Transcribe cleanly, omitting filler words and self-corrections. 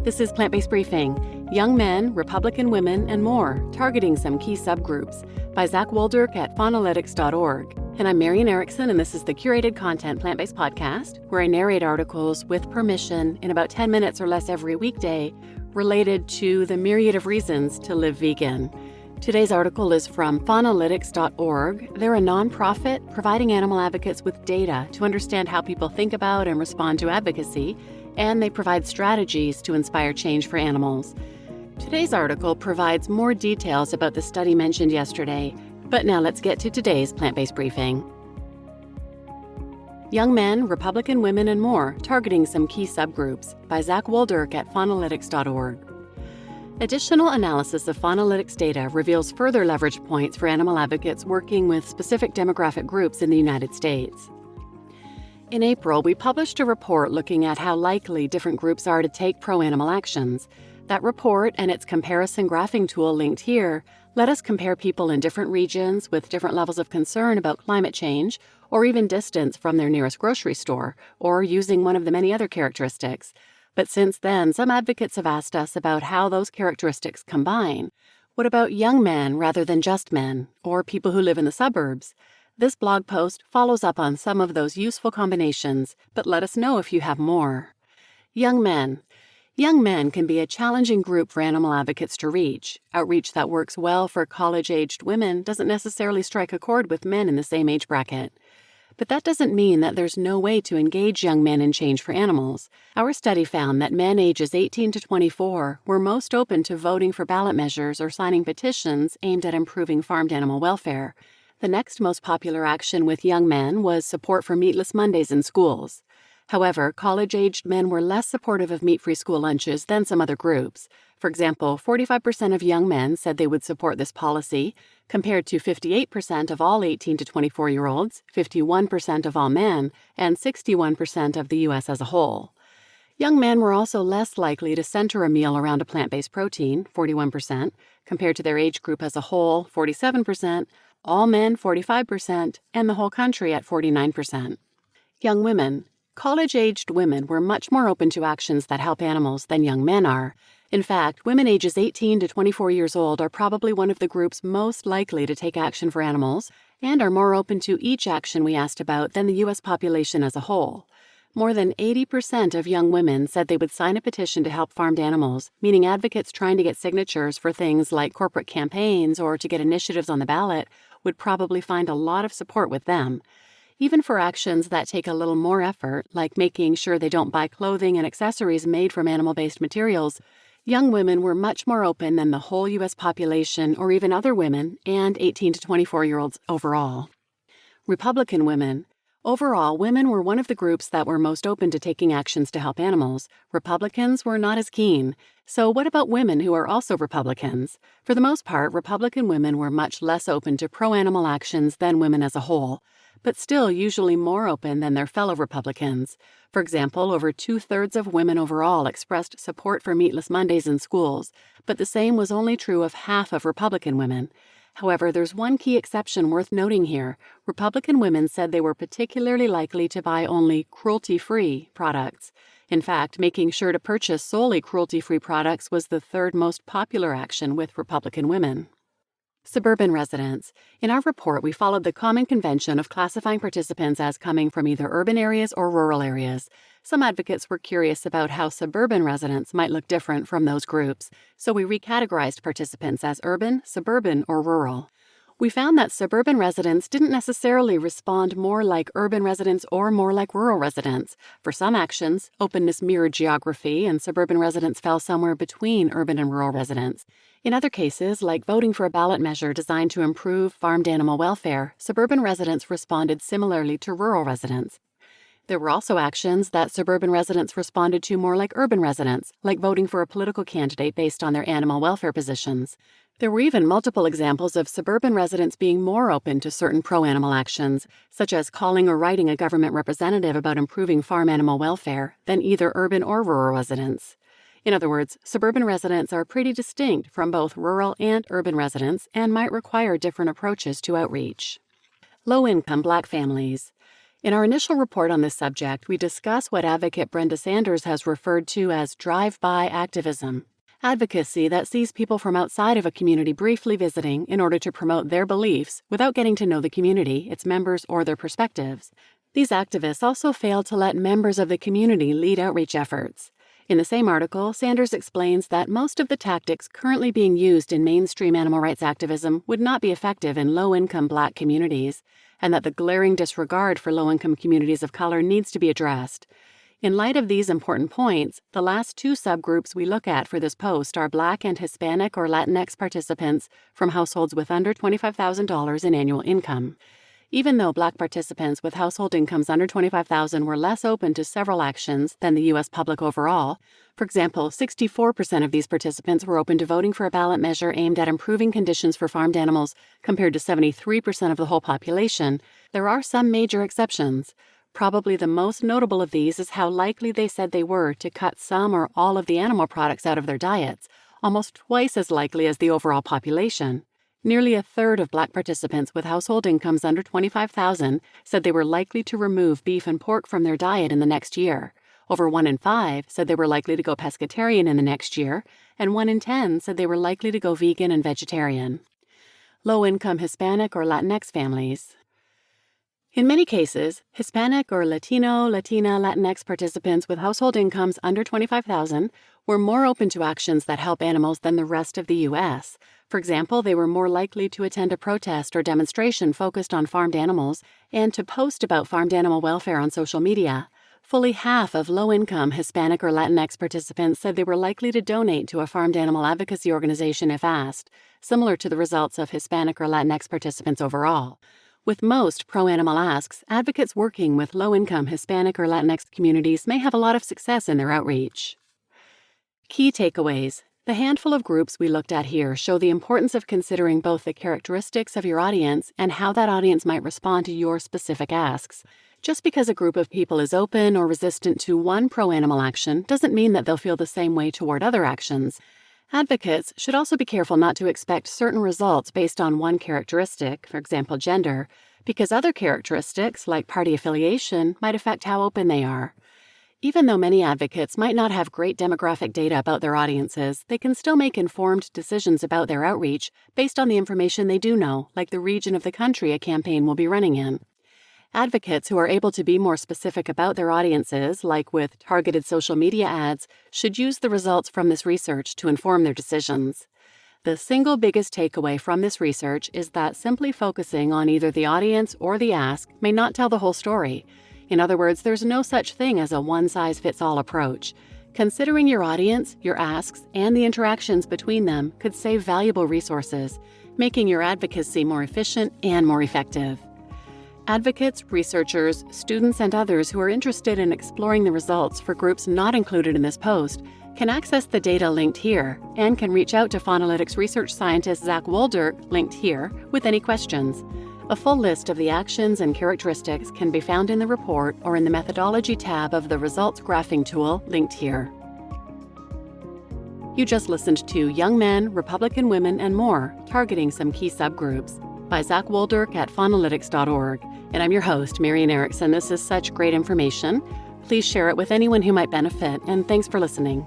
This is Plant-Based Briefing, Young Men, Republican Women, and More, Targeting Some Key Subgroups, by Zach Wulderk at faunalytics.org. And I'm Marian Erickson, and this is the curated content plant-based podcast, where I narrate articles with permission in about 10 minutes or less every weekday related to the myriad of reasons to live vegan. Today's article is from faunalytics.org. They're a nonprofit providing animal advocates with data to understand how people think about and respond to advocacy, and they provide strategies to inspire change for animals. Today's article provides more details about the study mentioned yesterday, but now let's get to today's plant-based briefing. Young Men, Republican Women, and More, Targeting Some Key Subgroups, by Zach Wulderk at faunalytics.org. Additional analysis of Faunalytics data reveals further leverage points for animal advocates working with specific demographic groups in the United States. In April, we published a report looking at how likely different groups are to take pro-animal actions. That report and its comparison graphing tool linked here let us compare people in different regions with different levels of concern about climate change, or even distance from their nearest grocery store, or using one of the many other characteristics. But since then, some advocates have asked us about how those characteristics combine. What about young men rather than just men, or people who live in the suburbs? This blog post follows up on some of those useful combinations, but let us know if you have more. Young men. Young men can be a challenging group for animal advocates to reach. Outreach that works well for college-aged women doesn't necessarily strike a chord with men in the same age bracket. But that doesn't mean that there's no way to engage young men in change for animals. Our study found that men ages 18 to 24 were most open to voting for ballot measures or signing petitions aimed at improving farmed animal welfare. The next most popular action with young men was support for meatless Mondays in schools. However, college-aged men were less supportive of meat-free school lunches than some other groups. For example, 45% of young men said they would support this policy, compared to 58% of all 18 to 24-year-olds, 51% of all men, and 61% of the U.S. as a whole. Young men were also less likely to center a meal around a plant-based protein, 41%, compared to their age group as a whole, 47%, all men, 45%, and the whole country at 49%. Young women. College-aged women were much more open to actions that help animals than young men are. In fact, women ages 18 to 24 years old are probably one of the groups most likely to take action for animals and are more open to each action we asked about than the U.S. population as a whole. More than 80% of young women said they would sign a petition to help farmed animals, meaning advocates trying to get signatures for things like corporate campaigns or to get initiatives on the ballot would probably find a lot of support with them. Even for actions that take a little more effort, like making sure they don't buy clothing and accessories made from animal-based materials, young women were much more open than the whole U.S. population or even other women and 18 to 24-year-olds overall. Republican women. Overall, women were one of the groups that were most open to taking actions to help animals. Republicans were not as keen. So what about women who are also Republicans? For the most part, Republican women were much less open to pro-animal actions than women as a whole, but still usually more open than their fellow Republicans. For example, over 2/3 of women overall expressed support for meatless Mondays in schools, but the same was only true of half of Republican women. However, there's one key exception worth noting here. Republican women said they were particularly likely to buy only cruelty-free products. In fact, making sure to purchase solely cruelty-free products was the third most popular action with Republican women. Suburban residents. In our report, we followed the common convention of classifying participants as coming from either urban areas or rural areas. Some advocates were curious about how suburban residents might look different from those groups, so we recategorized participants as urban, suburban, or rural. We found that suburban residents didn't necessarily respond more like urban residents or more like rural residents. For some actions, openness mirrored geography, and suburban residents fell somewhere between urban and rural residents. In other cases, like voting for a ballot measure designed to improve farmed animal welfare, suburban residents responded similarly to rural residents. There were also actions that suburban residents responded to more like urban residents, like voting for a political candidate based on their animal welfare positions. There were even multiple examples of suburban residents being more open to certain pro-animal actions, such as calling or writing a government representative about improving farm animal welfare, than either urban or rural residents. In other words, suburban residents are pretty distinct from both rural and urban residents and might require different approaches to outreach. Low-income Black families. In our initial report on this subject, we discuss what advocate Brenda Sanders has referred to as drive-by activism, advocacy that sees people from outside of a community briefly visiting in order to promote their beliefs without getting to know the community, its members, or their perspectives. These activists also fail to let members of the community lead outreach efforts. In the same article, Sanders explains that most of the tactics currently being used in mainstream animal rights activism would not be effective in low-income Black communities, and that the glaring disregard for low-income communities of color needs to be addressed. In light of these important points, the last two subgroups we look at for this post are Black and Hispanic or Latinx participants from households with under $25,000 in annual income. Even though Black participants with household incomes under $25,000 were less open to several actions than the U.S. public overall, for example, 64% of these participants were open to voting for a ballot measure aimed at improving conditions for farmed animals compared to 73% of the whole population, there are some major exceptions. Probably the most notable of these is how likely they said they were to cut some or all of the animal products out of their diets, almost twice as likely as the overall population. Nearly a third of Black participants with household incomes under $25,000 said they were likely to remove beef and pork from their diet in the next year. Over 1 in 5 said they were likely to go pescatarian in the next year, and 1 in 10 said they were likely to go vegan and vegetarian. Low-income Hispanic or Latinx families. In many cases, Hispanic or Latina, Latinx participants with household incomes under $25,000 were more open to actions that help animals than the rest of the U.S. For example, they were more likely to attend a protest or demonstration focused on farmed animals and to post about farmed animal welfare on social media. Fully half of low-income Hispanic or Latinx participants said they were likely to donate to a farmed animal advocacy organization if asked, similar to the results of Hispanic or Latinx participants overall. With most pro-animal asks, advocates working with low-income Hispanic or Latinx communities may have a lot of success in their outreach. Key takeaways. The handful of groups we looked at here show the importance of considering both the characteristics of your audience and how that audience might respond to your specific asks. Just because a group of people is open or resistant to one pro-animal action doesn't mean that they'll feel the same way toward other actions. Advocates should also be careful not to expect certain results based on one characteristic, for example, gender, because other characteristics, like party affiliation, might affect how open they are. Even though many advocates might not have great demographic data about their audiences, they can still make informed decisions about their outreach based on the information they do know, like the region of the country a campaign will be running in. Advocates who are able to be more specific about their audiences, like with targeted social media ads, should use the results from this research to inform their decisions. The single biggest takeaway from this research is that simply focusing on either the audience or the ask may not tell the whole story. In other words, there's no such thing as a one-size-fits-all approach. Considering your audience, your asks, and the interactions between them could save valuable resources, making your advocacy more efficient and more effective. Advocates, researchers, students, and others who are interested in exploring the results for groups not included in this post can access the data linked here and can reach out to Faunalytics research scientist Zach Wulderk, linked here, with any questions. A full list of the actions and characteristics can be found in the report or in the Methodology tab of the Results Graphing tool, linked here. You just listened to Young Men, Republican Women, and More, Targeting Some Key Subgroups by Zach Wulderk at Faunalytics.org. And I'm your host, Marian Erickson. This is such great information. Please share it with anyone who might benefit, and thanks for listening.